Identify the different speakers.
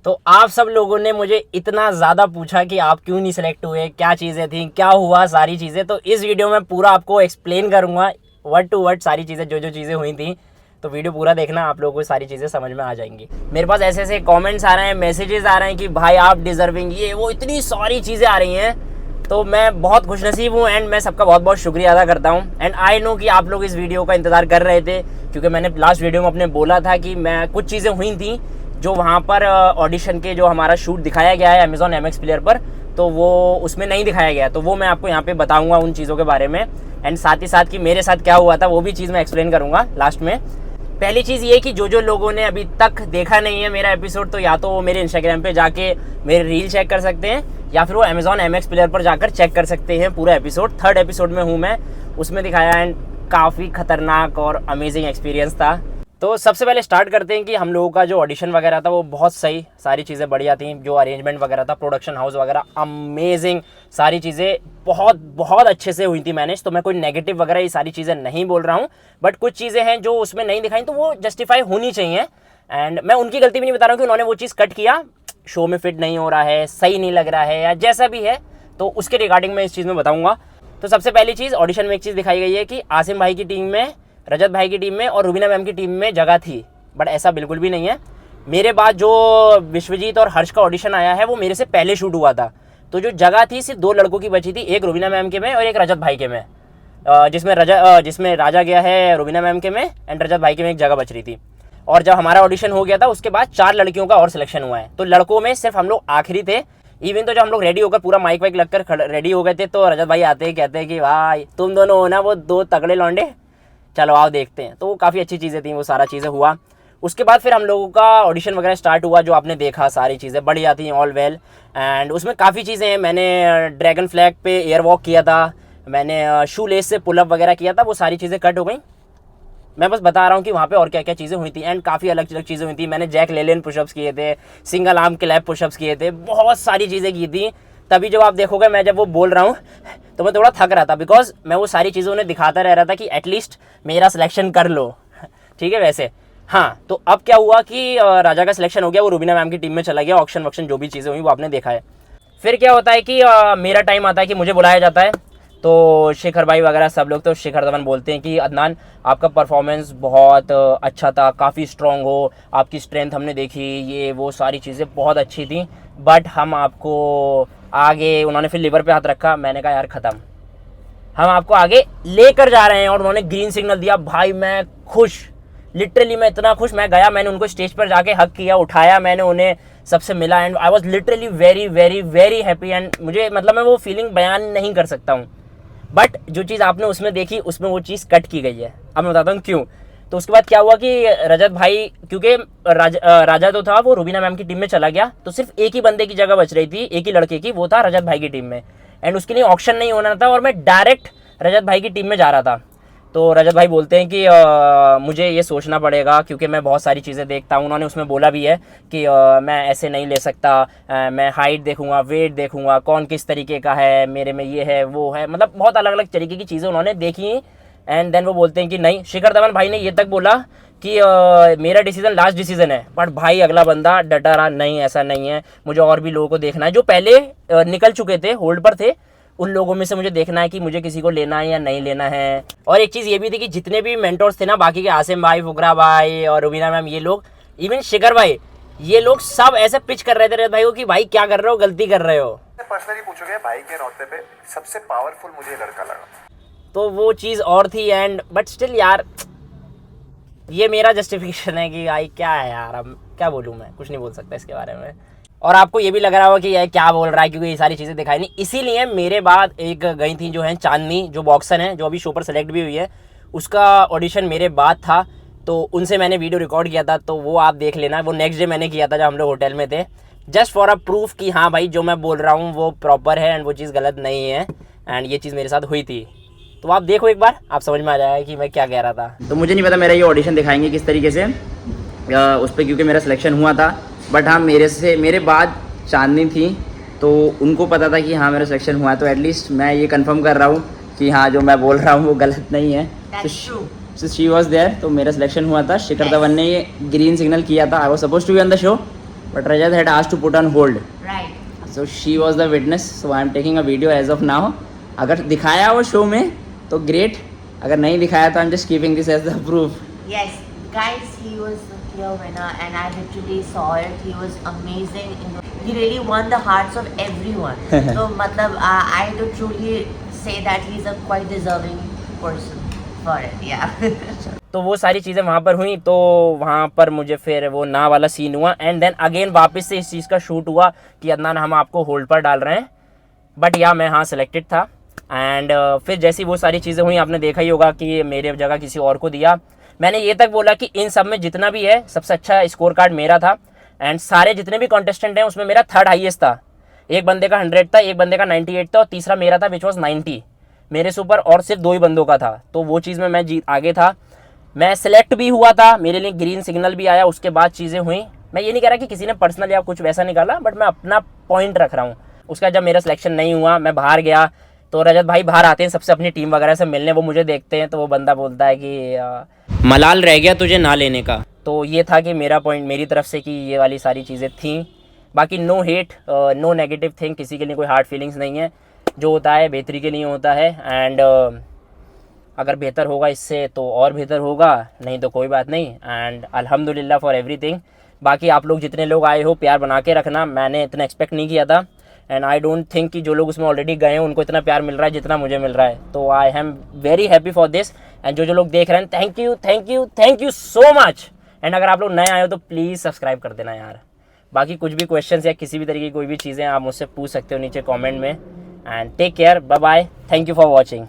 Speaker 1: तो आप सब लोगों ने मुझे इतना ज़्यादा पूछा कि आप क्यों नहीं सिलेक्ट हुए, क्या चीज़ें थी, क्या हुआ, सारी चीज़ें। तो इस वीडियो में पूरा आपको एक्सप्लेन करूँगा वर्ड टू वर्ड सारी चीज़ें, जो चीज़ें हुई थी। तो वीडियो पूरा देखना, आप लोगों को सारी चीज़ें समझ में आ जाएंगी। मेरे पास ऐसे ऐसे कमेंट्स आ रहे हैं, मैसेजेस आ रहे हैं कि भाई आप डिज़र्विंग, ये वो इतनी सारी चीज़ें आ रही हैं। तो मैं बहुत खुशनसीब हूँ एंड मैं सबका बहुत बहुत शुक्रिया अदा करता हूँ। एंड आई नो कि आप लोग इस वीडियो का इंतज़ार कर रहे थे, क्योंकि मैंने लास्ट वीडियो में अपने बोला था कि मैं कुछ चीज़ें हुई थी जो वहाँ पर ऑडिशन के जो हमारा शूट दिखाया गया है Amazon MX प्लेयर पर, तो वो उसमें नहीं दिखाया गया। तो वो मैं आपको यहाँ पे बताऊँगा उन चीज़ों के बारे में। एंड साथ ही साथ कि मेरे साथ क्या हुआ था वो भी चीज़ मैं एक्सप्लेन करूँगा लास्ट में। पहली चीज़ ये कि जो लोगों ने अभी तक देखा नहीं है मेरा एपिसोड, तो या तो वो मेरे इंस्टाग्राम पे जाके मेरे रील चेक कर सकते हैं, या फिर वो Amazon MX प्लेयर पर जाकर चेक कर सकते हैं पूरा एपिसोड। 3rd एपिसोड में हूँ मैं, उसमें दिखाया एंड काफ़ी ख़तरनाक और अमेजिंग एक्सपीरियंस था। तो सबसे पहले स्टार्ट करते हैं कि हम लोगों का जो ऑडिशन वगैरह था वो बहुत सही, सारी चीज़ें बढ़िया थी। जो अरेंजमेंट वगैरह था, प्रोडक्शन हाउस वगैरह अमेजिंग, सारी चीज़ें बहुत बहुत अच्छे से हुई थी मैनेज। तो मैं कोई नेगेटिव वगैरह ये सारी चीज़ें नहीं बोल रहा हूँ, बट कुछ चीज़ें हैं जो उसमें नहीं दिखाई तो वो जस्टिफाई होनी चाहिए। एंड मैं उनकी गलती भी नहीं बता रहा हूँ कि उन्होंने वो चीज़ कट किया, शो में फिट नहीं हो रहा है, सही नहीं लग रहा है या जैसा भी है, तो उसके रिगार्डिंग मैं इस चीज़ में बताऊँगा। तो सबसे पहली चीज़, ऑडिशन में एक चीज़ दिखाई गई है कि आसिम भाई की टीम में, रजत भाई की टीम में और रुबीना मैम की टीम में जगह थी, बट ऐसा बिल्कुल भी नहीं है। मेरे बाद जो विश्वजीत और हर्ष का ऑडिशन आया है वो मेरे से पहले शूट हुआ था, तो जो जगह थी सिर्फ 2 लड़कों की बची थी, एक रुबीना मैम के में और एक रजत भाई के में, जिसमें राजा गया है रुबीना मैम के में एंड रजत भाई के में एक जगह बच रही थी। और जब हमारा ऑडिशन हो गया था उसके बाद 4 लड़कियों का और सिलेक्शन हुआ है, तो लड़कों में सिर्फ हम लोग आखिरी थे। इवन तो जब हम लोग रेडी होकर पूरा माइक वाइक लगकर रेडी हो गए थे, तो रजत भाई आते ही कहते हैं कि भाई तुम दोनों हो ना वो 2 तगड़े लौंडे, चलो आओ देखते हैं। तो वो काफ़ी अच्छी चीज़ें थी, वो सारा चीज़ें हुआ। उसके बाद फिर हम लोगों का ऑडिशन वगैरह स्टार्ट हुआ, जो आपने देखा सारी चीज़ें बढ़िया थी, ऑल वेल। एंड उसमें काफ़ी चीज़ें हैं, मैंने ड्रैगन फ्लैग पे एयर वॉक किया था, मैंने शू लेस से पुलअप वगैरह किया था, वो सारी चीज़ें कट हो गई। मैं बस बता रहा हूँ कि वहाँ पे और क्या क्या चीज़ें हुई थी एंड काफ़ी अलग अलग चीज़ें हुई थी। मैंने जैक लेलेन पुशअप्स किए थे, सिंगल आर्म क्लैप पुशअप्स किए थे, बहुत सारी चीज़ें की थी। तभी जब आप देखोगे मैं जब वो बोल रहा हूँ तो मैं थोड़ा थक रहा था, बिकॉज मैं वो सारी चीज़ें उन्हें दिखाता रह रहा था कि एटलीस्ट मेरा सिलेक्शन कर लो। ठीक है। वैसे हाँ, तो अब क्या हुआ कि राजा का सिलेक्शन हो गया, वो रुबीना मैम की टीम में चला गया। ऑक्शन वक्शन जो भी चीज़ें हुई वो आपने देखा है। फिर क्या होता है कि मेरा टाइम आता है कि मुझे बुलाया जाता है, तो शिखर भाई वगैरह सब लोग, तो शिखर धवन बोलते हैं कि अदनान आपका परफॉर्मेंस बहुत अच्छा था, काफ़ी स्ट्रॉन्ग हो, आपकी स्ट्रेंथ हमने देखी, ये वो सारी चीज़ें बहुत अच्छी थी, बट हम आपको आगे, उन्होंने फिर लिवर पे हाथ रखा, मैंने कहा यार ख़त्म, हम आपको आगे लेकर जा रहे हैं। और उन्होंने ग्रीन सिग्नल दिया। भाई मैं खुश, लिटरली मैं इतना खुश, मैं गया, मैंने उनको स्टेज पर जाके हक किया, उठाया, मैंने उन्हें सबसे मिला and I was literally very very very happy. And मुझे मतलब मैं वो फीलिंग बयान नहीं कर सकता हूँ, बट जो चीज़ आपने उसमें देखी उसमें वो चीज़ कट की गई है। अब मैं बताता हूँ क्यों। तो उसके बाद क्या हुआ कि रजत भाई, क्योंकि राजा तो था वो रुबीना मैम की टीम में चला गया, तो सिर्फ एक ही बंदे की जगह बच रही थी, एक ही लड़के की, वो था रजत भाई की टीम में। एंड उसके लिए ऑक्शन नहीं होना था और मैं डायरेक्ट रजत भाई की टीम में जा रहा था। तो रजत भाई बोलते हैं कि मुझे ये सोचना पड़ेगा क्योंकि मैं बहुत सारी चीज़ें देखता हूँ। उन्होंने उसमें बोला भी है कि मैं ऐसे नहीं ले सकता, मैं हाइट देखूंगा, वेट देखूंगा, कौन किस तरीके का है, मेरे में ये है वो है, मतलब बहुत अलग अलग तरीके की चीज़ें उन्होंने देखी। एंड देन वो बोलते हैं कि नहीं, शिखर धवन भाई ने ये तक बोला कि मेरा डिसीजन लास्ट डिसीजन है, बट भाई अगला बंदा डटा रहा, नहीं ऐसा नहीं है, मुझे और भी लोगों को देखना है जो पहले निकल चुके थे, होल्ड पर थे, उन लोगों में से मुझे देखना है कि मुझे किसी को लेना है या नहीं लेना है। और एक चीज़ ये भी थी कि जितने भी मेंटोर्स थे ना, बाकी के आसिम भाई, फुकरा भाई और रुबीना मैम, ये लोग, इवन शिखर भाई, ये लोग सब ऐसे पिच कर रहे थे रजत भाई को कि भाई क्या कर रहे हो, गलती कर रहे हो।
Speaker 2: पर्सनली पूछोगे भाई के नाते पे सबसे पावरफुल मुझे लड़का लगा,
Speaker 1: तो वो चीज़ और थी। एंड बट स्टिल यार, ये मेरा जस्टिफिकेशन है कि भाई क्या है यार, अब क्या बोलूँ, मैं कुछ नहीं बोल सकता इसके बारे में। और आपको ये भी लग रहा होगा कि ये क्या बोल रहा है, क्योंकि ये सारी चीज़ें दिखाई नहीं। इसीलिए मेरे बाद एक गई थी जो है चांदनी, जो बॉक्सर है, जो अभी शो पर सेलेक्ट भी हुई है, उसका ऑडिशन मेरे बाद था, तो उनसे मैंने वीडियो रिकॉर्ड किया था, तो वो आप देख लेना। वो नेक्स्ट डे मैंने किया था जब हम लोग होटल में थे, जस्ट फॉर अ प्रूफ कि हाँ भाई जो मैं बोल रहा हूँ वो प्रॉपर है एंड वो चीज़ गलत नहीं है। एंड ये चीज़ मेरे साथ हुई थी, तो आप देखो एक बार, आप समझ में आ जाएगा कि मैं क्या कह रहा था। तो मुझे नहीं पता मेरा ये ऑडिशन दिखाएंगे किस तरीके से उस पर, क्योंकि मेरा सिलेक्शन हुआ था, बट हाँ मेरे बाद चांदनी थी, तो उनको पता था कि हाँ मेरा सिलेक्शन हुआ है, तो एटलीस्ट मैं ये कंफर्म कर रहा हूँ कि हाँ जो मैं बोल रहा हूँ वो गलत नहीं है। शी वॉज देयर, तो मेरा सिलेक्शन हुआ था। शिखर धवन ने ये ग्रीन सिग्नल किया था, I was suppose to be on the show, but Rajat had asked to put on hold.
Speaker 3: Right.
Speaker 1: So she was the witness. So I am taking a video as of now. अगर दिखाया वो show में तो great. अगर नहीं दिखाया तो I'm just keeping this as the proof.
Speaker 3: Yes, guys, he was the clear winner, and I literally saw it. He was amazing. He really won the hearts of everyone. So, matlab, I do truly say that he's a quite deserving person for it. Yeah.
Speaker 1: तो वो सारी चीज़ें वहाँ पर हुई, तो वहाँ पर मुझे फिर वो ना वाला सीन हुआ एंड देन अगेन वापस से इस चीज़ का शूट हुआ कि अदनान हम आपको होल्ड पर डाल रहे हैं, बट या मैं हाँ सिलेक्टेड था। एंड फिर जैसी वो सारी चीज़ें हुई, आपने देखा ही होगा कि मेरे जगह किसी और को दिया। मैंने ये तक बोला कि इन सब में जितना भी है सबसे अच्छा स्कोर कार्ड मेरा था, एंड सारे जितने भी कॉन्टेस्टेंट हैं उसमें मेरा थर्ड हाईएस्ट था। एक बंदे का 100 था, एक बंदे का 98 था और तीसरा मेरा था विच वॉज 90 मेरे से ऊपर, और सिर्फ 2 ही बंदों का था। तो वो चीज़ में मैं आगे था, मैं सिलेक्ट भी हुआ था, मेरे लिए ग्रीन सिग्नल भी आया, उसके बाद चीज़ें हुई। मैं ये नहीं कह रहा कि किसी ने पर्सनल या कुछ वैसा निकाला, बट मैं अपना पॉइंट रख रहा हूँ। उसका जब मेरा सिलेक्शन नहीं हुआ, मैं बाहर गया, तो रजत भाई बाहर आते हैं सबसे अपनी टीम वगैरह से मिलने, वो मुझे देखते हैं, तो वो बंदा बोलता है कि मलाल रह गया तुझे ना लेने का। तो ये था कि मेरा पॉइंट मेरी तरफ से कि ये वाली सारी चीज़ें थी। बाकी no hate, no negative thing, किसी के लिए कोई हार्ड फीलिंग्स नहीं है। जो होता है बेहतरी के लिए होता है, एंड अगर बेहतर होगा इससे तो और बेहतर होगा, नहीं तो कोई बात नहीं। एंड अल्हम्दुलिल्लाह फॉर एवरीथिंग। बाकी आप लोग जितने लोग आए हो प्यार बना के रखना, मैंने इतना एक्सपेक्ट नहीं किया था, एंड आई डोंट थिंक कि जो लोग उसमें ऑलरेडी गए हैं उनको इतना प्यार मिल रहा है जितना मुझे मिल रहा है। तो I am very happy for this, and जो लोग देख रहे हैं thank you thank you thank you so much. And अगर आप लोग नए आए हो तो प्लीज़ सब्सक्राइब कर देना यार। बाकी कुछ भी क्वेश्चंस या किसी भी तरीके की कोई भी चीज़ें आप मुझसे पूछ सकते हो नीचे कमेंट में। And take care, bye bye, thank you for watching.